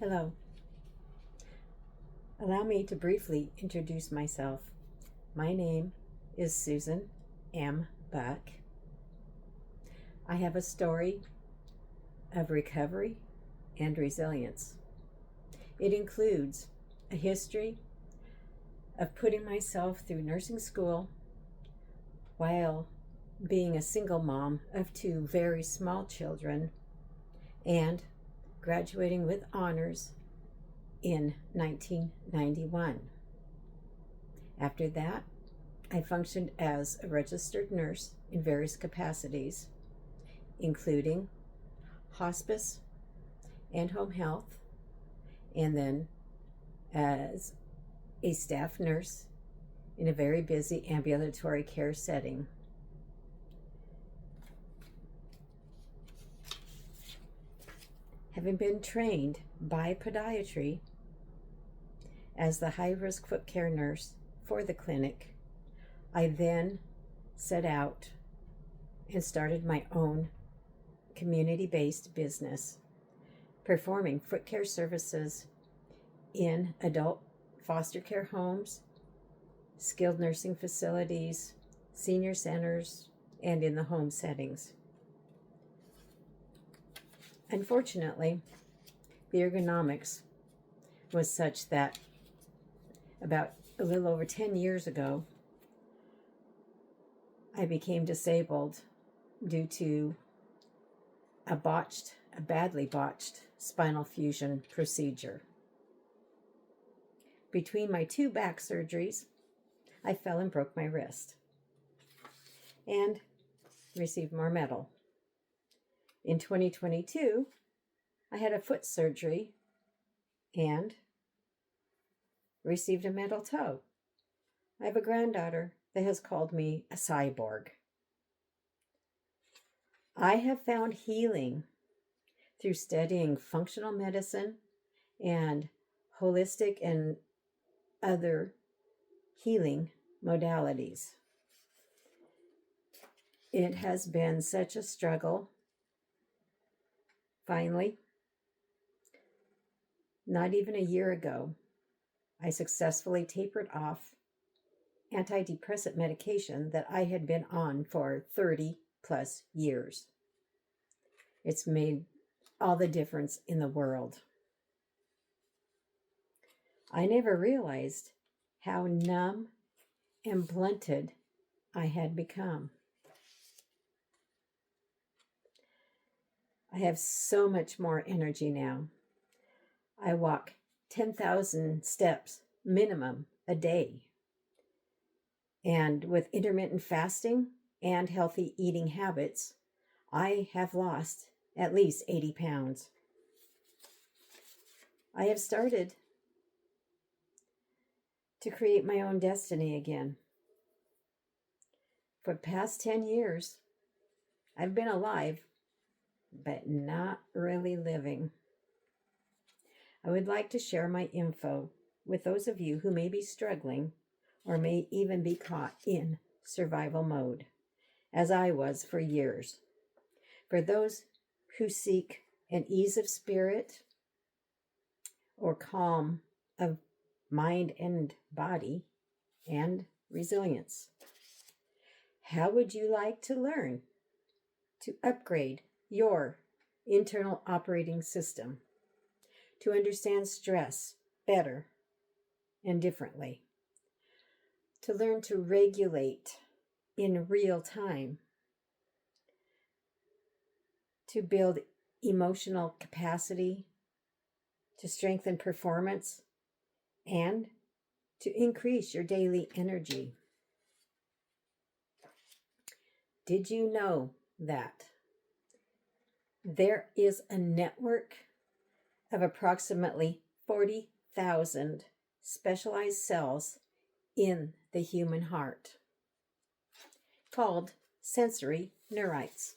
Hello. Allow me to briefly introduce myself. My name is Susan M. Buck. I have a story of recovery and resilience. It includes a history of putting myself through nursing school while being a single mom of two very small children and graduating with honors in 1991. After that, I functioned as a registered nurse in various capacities, including hospice and home health, and then as a staff nurse in a very busy ambulatory care setting. Having been trained by podiatry as the high-risk foot care nurse for the clinic, I then set out and started my own community-based business, performing foot care services in adult foster care homes, skilled nursing facilities, senior centers, and in the home settings. Unfortunately, the ergonomics was such that about a little over 10 years ago, I became disabled due to a badly botched spinal fusion procedure. Between my two back surgeries, I fell and broke my wrist and received more metal. In 2022, I had a foot surgery and received a metal toe. I have a granddaughter that has called me a cyborg. I have found healing through studying functional medicine and holistic and other healing modalities. It has been such a struggle. Finally, not even a year ago, I successfully tapered off antidepressant medication that I had been on for 30 plus years. It's made all the difference in the world. I never realized how numb and blunted I had become. I have so much more energy now. I walk 10,000 steps minimum a day. And with intermittent fasting and healthy eating habits, I have lost at least 80 pounds. I have started to create my own destiny again. For the past 10 years, I've been alive, but not really living. I would like to share my info with those of you who may be struggling or may even be caught in survival mode, as I was for years. For those who seek an ease of spirit or calm of mind and body and resilience. How would you like to learn to upgrade your internal operating system to understand stress better and differently? To learn to regulate in real time, to build emotional capacity, to strengthen performance, and to increase your daily energy. Did you know that there is a network of approximately 40,000 specialized cells in the human heart called sensory neurites?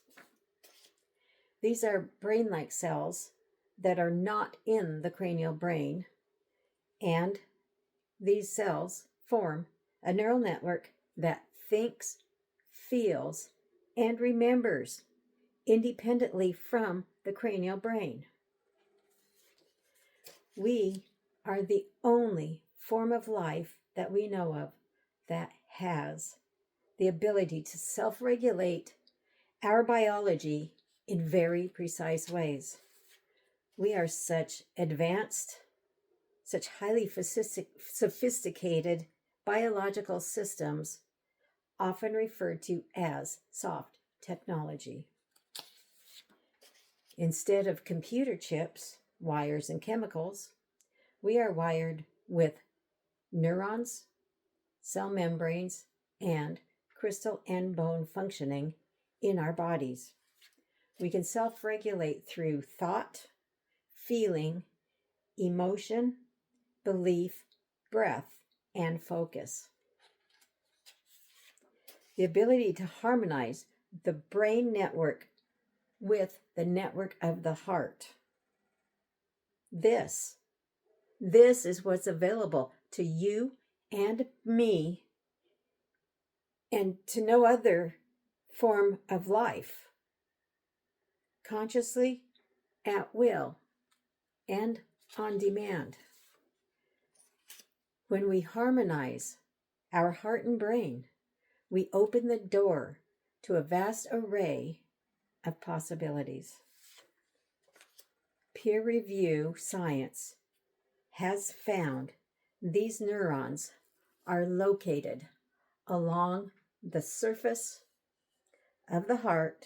These are brain-like cells that are not in the cranial brain, and these cells form a neural network that thinks, feels, and remembers independently from the cranial brain. We are the only form of life that we know of that has the ability to self-regulate our biology in very precise ways. We are such advanced, such highly sophisticated biological systems, often referred to as soft technology. Instead of computer chips, wires, and chemicals, we are wired with neurons, cell membranes, and crystal and bone functioning in our bodies. We can self-regulate through thought, feeling, emotion, belief, breath, and focus. The ability to harmonize the brain network with the network of the heart. This is what's available to you and me and to no other form of life. Consciously, at will, and on demand. When we harmonize our heart and brain, we open the door to a vast array of possibilities. Peer review science has found these neurons are located along the surface of the heart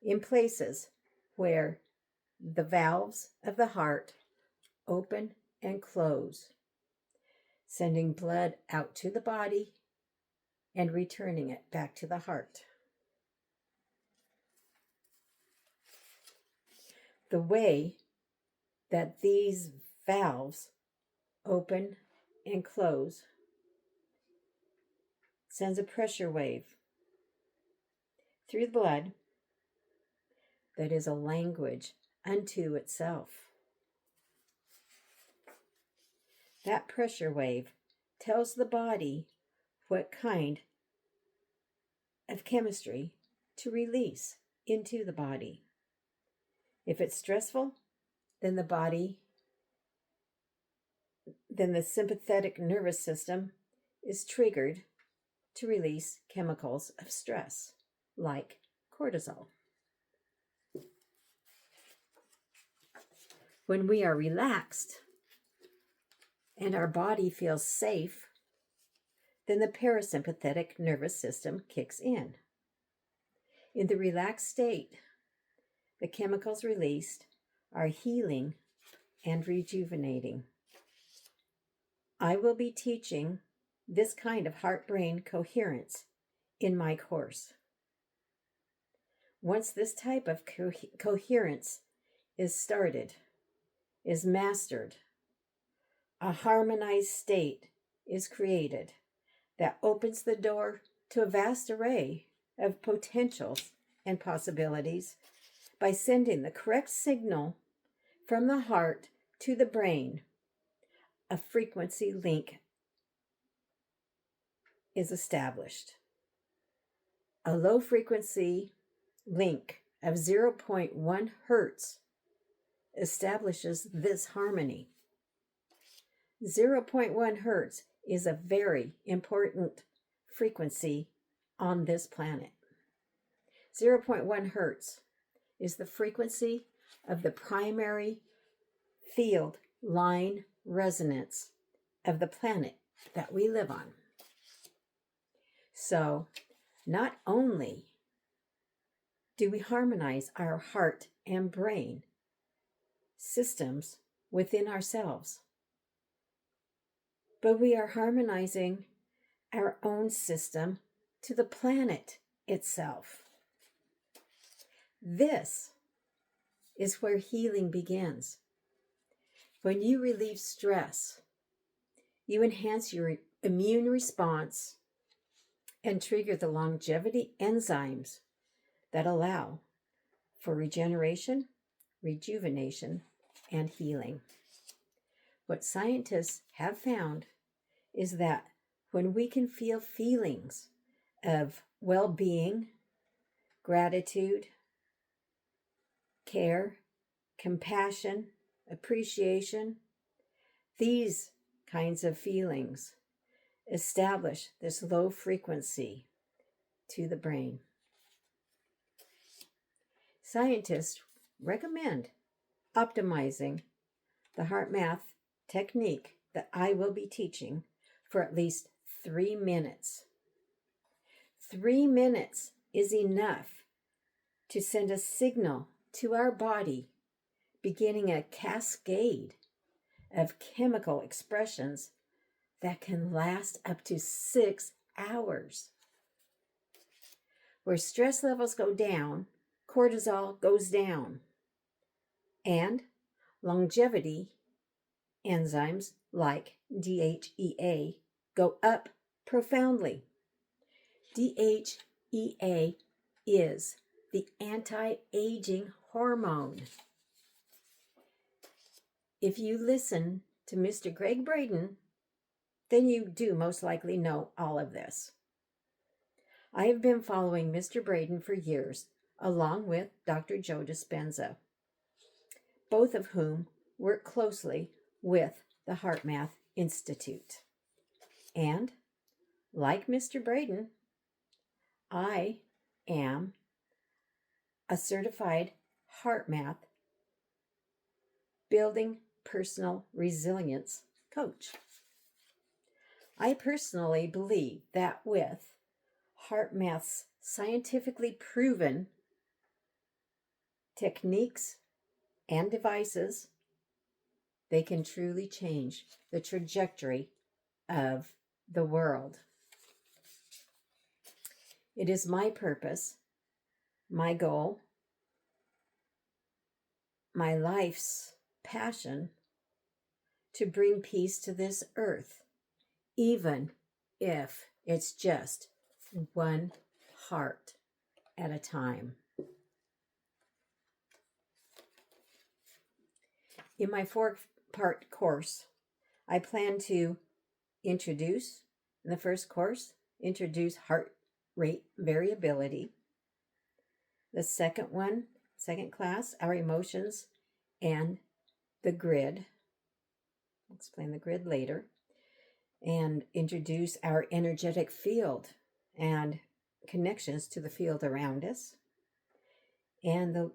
in places where the valves of the heart open and close, sending blood out to the body and returning it back to the heart. The way that these valves open and close sends a pressure wave through the blood that is a language unto itself. That pressure wave tells the body what kind of chemistry to release into the body. If it's stressful, then the sympathetic nervous system is triggered to release chemicals of stress, like cortisol. When we are relaxed and our body feels safe, then the parasympathetic nervous system kicks in. In the relaxed state, the chemicals released are healing and rejuvenating. I will be teaching this kind of heart-brain coherence in my course. Once this type of coherence is started, is mastered, a harmonized state is created that opens the door to a vast array of potentials and possibilities by sending the correct signal from the heart to the brain. A frequency link is established. A low frequency link of 0.1 hertz establishes this harmony. 0.1 hertz is a very important frequency on this planet. 0.1 hertz is the frequency of the primary field line resonance of the planet that we live on. So, not only do we harmonize our heart and brain systems within ourselves, but we are harmonizing our own system to the planet itself. This is where healing begins. When you relieve stress, you enhance your immune response and trigger the longevity enzymes that allow for regeneration, rejuvenation, and healing. What scientists have found is that when we can feel feelings of well-being, gratitude, care, compassion, appreciation, these kinds of feelings establish this low frequency to the brain. Scientists recommend optimizing the HeartMath technique that I will be teaching for at least 3 minutes. 3 minutes is enough to send a signal to our body, beginning a cascade of chemical expressions that can last up to 6 hours. Where stress levels go down, cortisol goes down, and longevity enzymes like DHEA go up profoundly. DHEA is the anti-aging hormone. If you listen to Mr. Greg Braden, then you do most likely know all of this. I have been following Mr. Braden for years, along with Dr. Joe Dispenza, both of whom work closely with the HeartMath Institute. And, like Mr. Braden, I am a certified HeartMath Building Personal Resilience coach. I personally believe that with HeartMath's scientifically proven techniques and devices, they can truly change the trajectory of the world. It is my purpose, my goal, my life's passion to bring peace to this earth, even if it's just one heart at a time. In my 4-part course, I plan to introduce, in the first course, introduce heart rate variability. The second class, our emotions and the grid. I'll explain the grid later. And introduce our energetic field and connections to the field around us. And the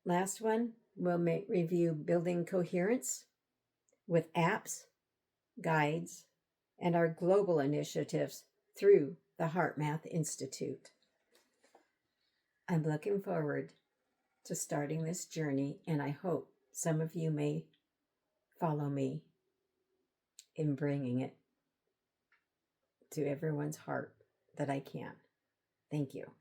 last one, we'll review building coherence with apps, guides, and our global initiatives through the HeartMath Institute. I'm looking forward to starting this journey, and I hope some of you may follow me in bringing it to everyone's heart that I can. Thank you.